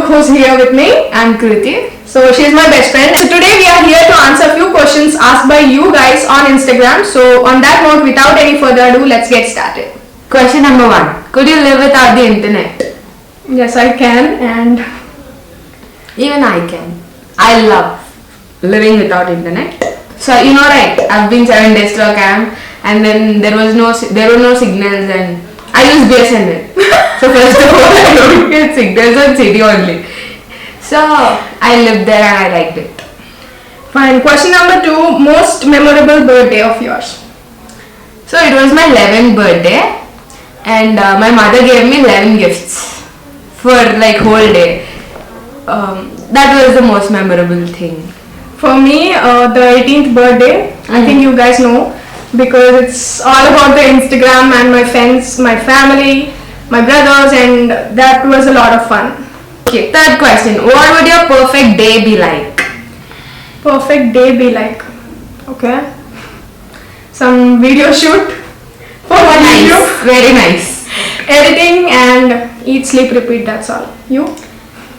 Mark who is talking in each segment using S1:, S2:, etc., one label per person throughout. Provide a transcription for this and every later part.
S1: who's here with me.
S2: I'm Kriti.
S1: So she's my best friend. So today we are here to answer a few questions asked by you guys on Instagram. So on that note, without any further ado, let's get started.
S2: Question number 1. Could you live without the internet?
S1: Yes, I can, and
S2: Even I can. I love living without internet. So you know, right? I've been 7 days to a camp, and then there were no signals, and I use BSNL. So first of all, I don't get signals on city only. So I lived there and I liked it.
S1: fine. Question number 2, most memorable birthday of yours.
S2: So it was my 11th birthday, and my mother gave me 11 gifts for like whole day. That was the most memorable thing.
S1: For me, the 18th birthday, I think you guys know, because it's all about the Instagram and my friends, my family, my brothers, and that was a lot of fun.
S2: Okay, third question. What would your perfect day be like?
S1: Perfect day be like? Okay. Some video shoot for my video.
S2: Nice, very nice.
S1: Editing and eat, sleep, repeat, that's all. You?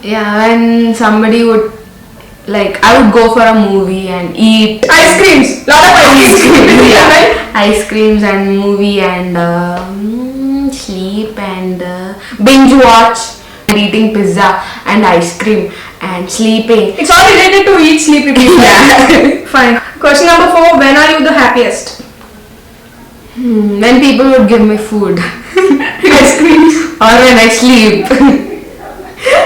S2: Yeah, when somebody would I would go for a movie and eat
S1: Ice creams! Lot of ice creams!
S2: yeah, ice creams and movie and sleep and binge watch and eating pizza and ice cream and sleeping.
S1: It's all related to eat, sleep, repeat.
S2: Yeah.
S1: Fine. Question number 4, when are you the happiest?
S2: When people would give me food
S1: Ice creams.
S2: or when I sleep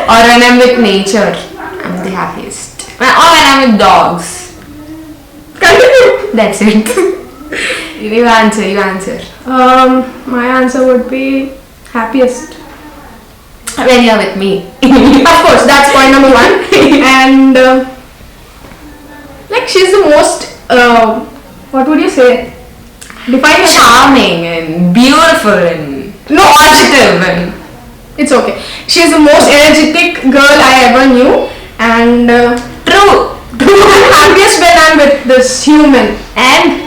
S2: or when I'm with nature, I'm the happiest. Or when I'm with dogs.
S1: Continue.
S2: That's it. You answer.
S1: My answer would be happiest.
S2: When you're with me.
S1: Of course, that's point number 1. And she's the most, what would you say? Define yourself.
S2: Charming and beautiful and
S1: No,
S2: positive and
S1: it's okay. She's the most energetic girl I ever knew, and
S2: true.
S1: I'm happiest when I'm with this human.
S2: And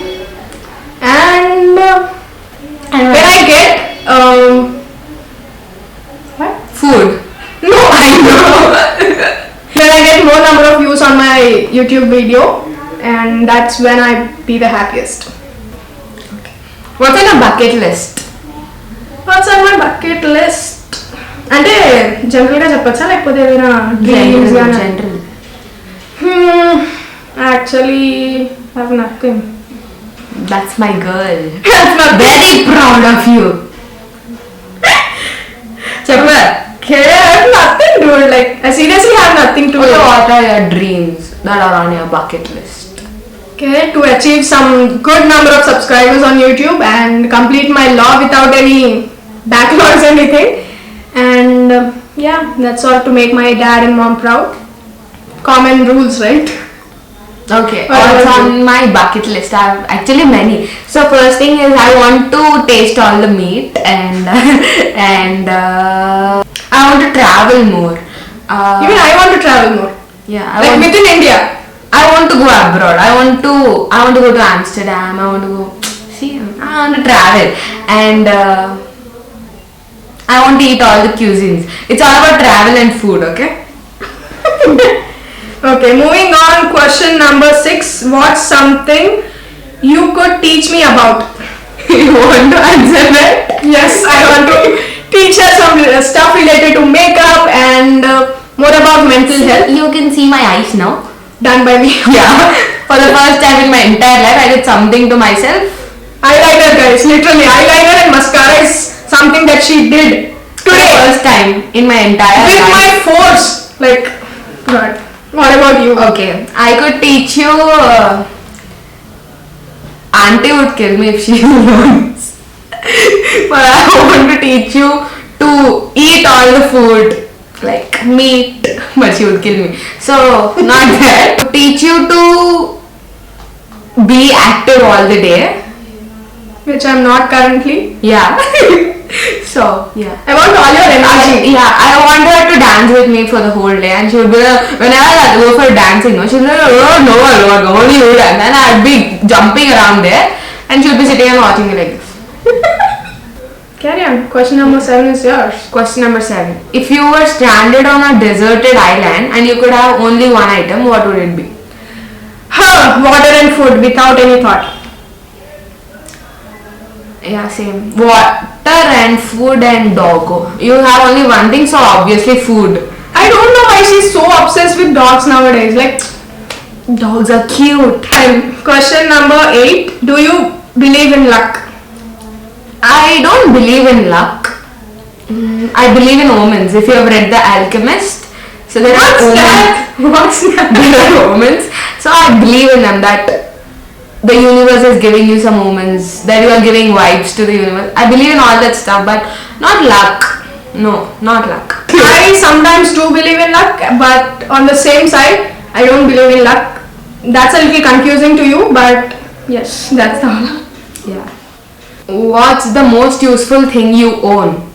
S1: When I get what?
S2: food.
S1: No, I know. When I get more number of views on my YouTube video, and that's when I be the happiest.
S2: What's on a bucket list?
S1: What's on my bucket list? అంటే general గా చెప్పచ్చా లేకపోతే ఏదైనా dreams
S2: General.
S1: Actually I have nothing.
S2: That's my girl.
S1: That's not
S2: Very proud of you. Chappa.
S1: Okay, I have nothing, dude. Like, I seriously have nothing to do.
S2: What are your dreams that are on your bucket list?
S1: Okay, to achieve some good number of subscribers on YouTube and complete my law without any backlogs or anything. And yeah, that's all, to make my dad and mom proud. Common rules, right?
S2: Okay,
S1: What
S2: what's
S1: about
S2: on my bucket list? I have actually many. So first thing is I want to taste all the meat and I want to travel more.
S1: Even I want to travel more.
S2: Yeah,
S1: Like within India.
S2: I want to go abroad. I want to go to Amsterdam. I want to go I want to travel and I want to eat all the cuisines. It's all about travel and food, okay?
S1: Okay, moving on. Question number 6. What's something you could teach me about?
S2: You want to answer that?
S1: Yes, I want to teach her some stuff related to makeup and more about mental health.
S2: You can see my eyes now.
S1: Done by me.
S2: Yeah. For the first time in my entire life, I did something to myself.
S1: Eyeliner, guys. Literally, eyeliner and mascara is something that she did
S2: For the
S1: today
S2: first time in my entire
S1: with
S2: life.
S1: my force. Like, God. What about you?
S2: Okay, I could teach you. Auntie would kill me if she wants. But I want to teach you to eat all the food, like meat, but she would kill me. So, not that. To teach you to be active all the day.
S1: Which I'm not currently.
S2: Yeah. So, yeah.
S1: I want all your energy.
S2: I want her to dance with me for the whole day, and she would be like, whenever I go for dancing, she would be like, oh no, only you dance. And I'd be jumping around there, and she would be sitting and watching me like this.
S1: Carry on. Question number 7 is yours.
S2: Question number 7. If you were stranded on a deserted island and you could have only one item, what would it be?
S1: Water and food without any thought.
S2: Yeah, same. Water and food and doggo. You have only one thing, so obviously food.
S1: I don't know why she's so obsessed with dogs nowadays. Like,
S2: Dogs are cute.
S1: and question number 8. Do you believe in luck?
S2: I don't believe in luck. I believe in omens. If you have read The Alchemist, so there are omens.
S1: What's that?
S2: There are omens. So I believe in them, that the universe is giving you some omens, that you are giving vibes to the universe. I believe in all that stuff, but not luck. No, not luck.
S1: I sometimes do believe in luck, but on the same side, I don't believe in luck. That's a little confusing to you, but yes, that's the whole.
S2: Yeah. What's the most useful thing you own?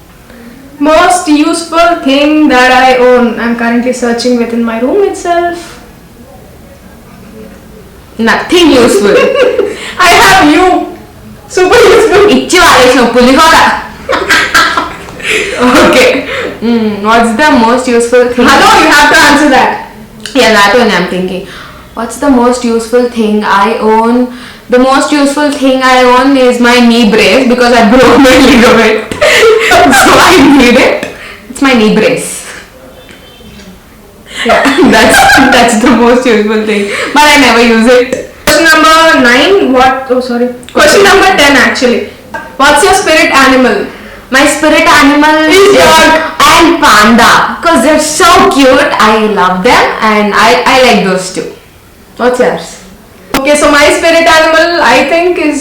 S1: Most useful thing that I own. I'm currently searching within my room itself.
S2: Nothing useful.
S1: I have you. Super useful.
S2: ఇచ్చి వాడేసిన పులిహోర. Okay. What's the most useful thing?
S1: Hello, you have to answer that.
S2: Yeah, that one I'm thinking. What's the most useful thing I own? The most useful thing I own is my knee brace because I broke my ligament. So I need it. It's my knee brace. Yeah, that's the most useful thing. But I never use it.
S1: Question number 9. What? Oh, sorry. Question number 10 actually. What's your spirit animal?
S2: My spirit animal
S1: Is dog.
S2: and panda because they're so cute. I love them and I like those two. What's yours?
S1: Okay, so my spirit animal I think is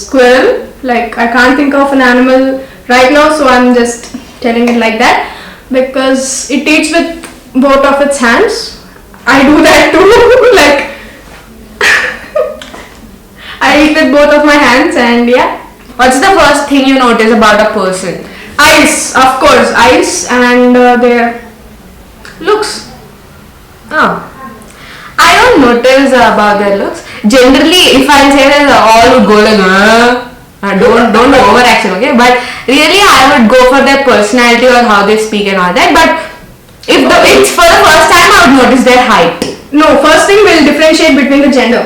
S1: squirrel. Like I can't think of an animal right now, so I'm just telling it like that because it eats with both of its hands. I do that too. Like I eat with both of my hands, and yeah.
S2: What's the first thing you notice about a person?
S1: Eyes, of course, eyes and their looks.
S2: Oh. I don't notice about their looks. Generally, if I say that, all would go like, don't overaction, okay? But really, I would go for their personality or how they speak and all that. But if it's for the first time, I would notice their height.
S1: No, first thing we'll differentiate between the gender.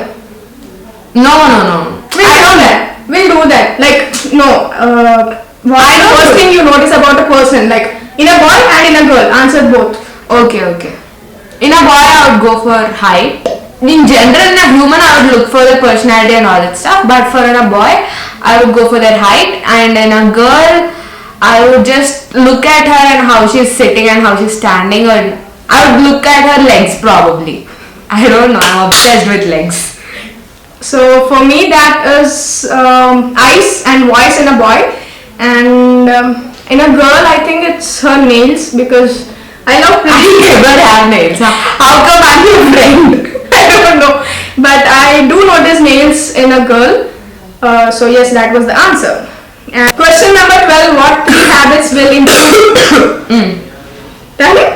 S2: No.
S1: We'll do that. We'll do that. Like, no. What
S2: I don't
S1: first
S2: do
S1: thing you notice about a person? Like, in a boy and in a girl. Answer both.
S2: Okay. In a boy, I would go for height. In general, in a human, I would look for the personality and all that stuff. But for in a boy, I would go for their height. And in a girl, I would just look at her and how she's sitting and how she's standing. Or I would look at her legs probably. I don't know. I'm obsessed with legs.
S1: So for me, that is eyes and voice in a boy, and in a girl, I think it's her nails because I love
S2: I
S1: pretty.
S2: never have nails. How come I'm your friend?
S1: I don't know, but I do notice nails in a girl. So yes, that was the answer. And question number 12: what 3 habits will improve? Tell me.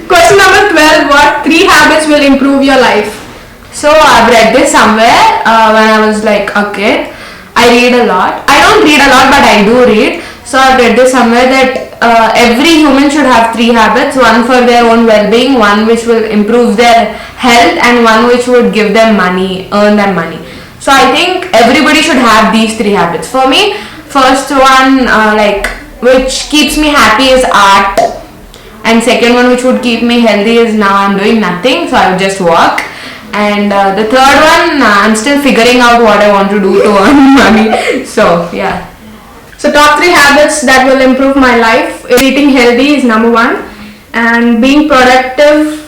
S1: Question number 12: what 3 habits will improve your life?
S2: So I've read this somewhere when I was like a kid. I read a lot. I don't read a lot, but I do read. So I've read this somewhere that every human should have 3 habits. One for their own well-being, one which will improve their health, and one which would give them money, earn them money. So I think everybody should have these 3 habits. For me, first one which keeps me happy is art. And second one which would keep me healthy is now I'm doing nothing, so I would just walk. And the third one, I'm still figuring out what I want to do to earn money. So yeah.
S1: So top 3 habits that will improve my life. Eating healthy is number 1, and being productive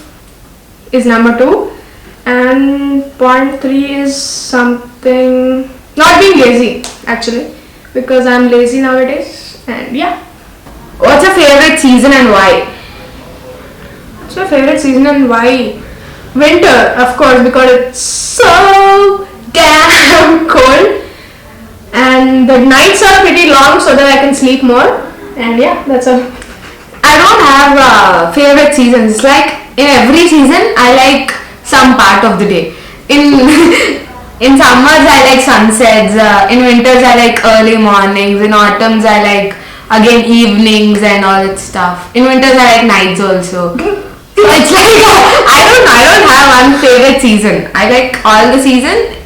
S1: is number 2, and point 3 is something not being lazy actually, because I'm lazy nowadays. And yeah.
S2: What's your favorite season and why?
S1: What's my favorite season and why? Winter, of course, because it's so damn cold and the nights are pretty long so that I can sleep more. And yeah, that's all.
S2: I don't have favorite seasons. Like in every season, I like some part of the day. In summers, I like sunsets. In winters, I like early mornings. In autumns, I like again evenings and all that stuff. In winters I like nights also. So it's like I don't have one favorite season. I like all the season.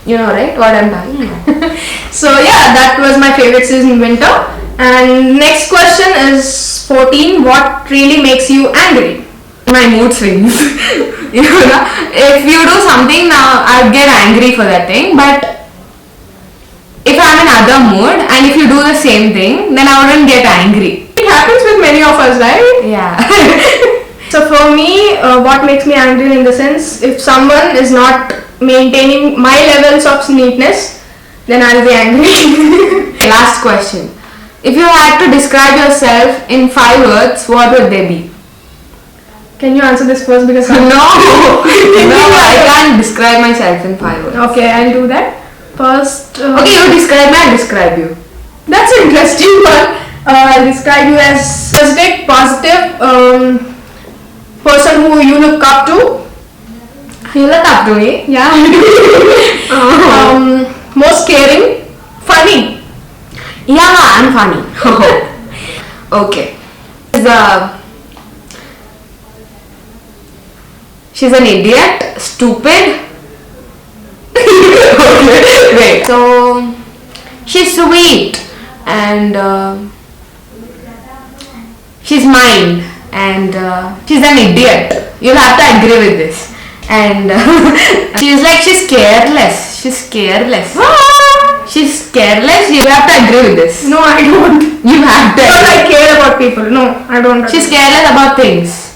S2: You know, right? What I'm talking about.
S1: So yeah, that was my favorite season, winter. And next question is 14. What really makes you angry?
S2: My mood swings. You know, if you do something now, I'd get angry for that thing. But if I'm in other mood and if you do the same thing, then I wouldn't get angry.
S1: It happens with many of us, right?
S2: Yeah.
S1: So for me, what makes me angry in the sense, if someone is not maintaining my levels of neatness, then I'll be angry.
S2: Last question. If you had to describe yourself in 5 words, what would they be?
S1: Can you answer this first because
S2: No, I can't describe myself in 5 words.
S1: Okay, I'll do that. First,
S2: Okay, you describe me, I'll describe you.
S1: that's an interesting one. I'll describe you as positive, person who you look up to.
S2: You look up to me.
S1: Yeah. Most caring, funny.
S2: Yeah, I'm funny. Okay. She's an idiot, stupid. Okay, wait. So, she's sweet and she's mine and she's an idiot. You'll have to agree with this. And she's careless. She's careless. She's careless. You have to agree with this.
S1: No, I don't.
S2: You have to.
S1: Because I care about people. No, I don't.
S2: She's careless about things.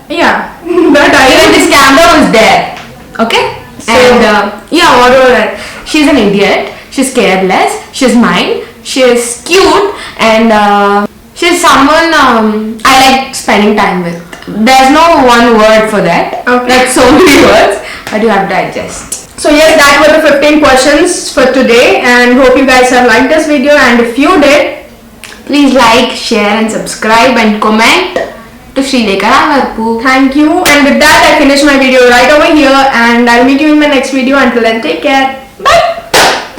S1: Yeah, but
S2: Even this camera was there. Okay?
S1: So-
S2: And yeah, whatever. She's an idiot. She's careless. She's mine. She's cute. And she's someone I like spending time with. There's no one word for that.
S1: Okay.
S2: Like so many words. But you have to adjust.
S1: So yes, that were the 15 questions for today, and hope you guys have liked this video, and if you did,
S2: Please like, share and subscribe and comment to Srilekha Ravarpu.
S1: thank you. And with that, I finish my video right over here, and I'll meet you in my next video. Until then, take care.